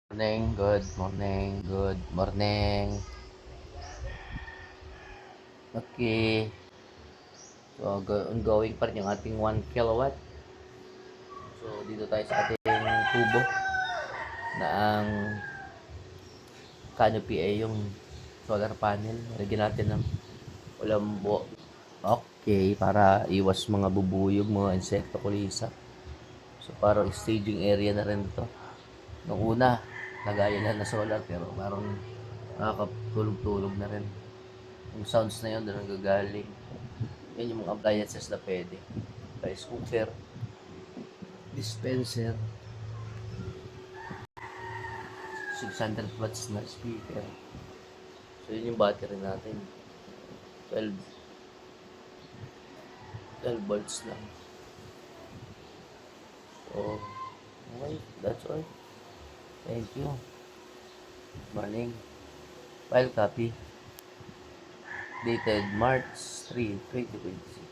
Morning, good morning, good morning. Okay. So, ongoing pa rin yung ating 1 kilowatt. So, dito tayo sa ating tubo na ang canopy ay yung solar panel. Lagyan natin ng ulambo. Okay, para iwas mga bubuyog, mga insekto, kulisa. So, parang staging area na rin ito. Nung una, nagaya na solar pero parang nakakatulog-tulog na rin. Yung sounds na yun, doon ang gagaling. Yan yung mga appliances na pwede. Rice cooker, dispenser, 600 watts na speaker. So yun yung battery natin. 12, 12 volts lang. So, okay, that's all. Thank you. Morning. File copy. Dated March 3, 2026.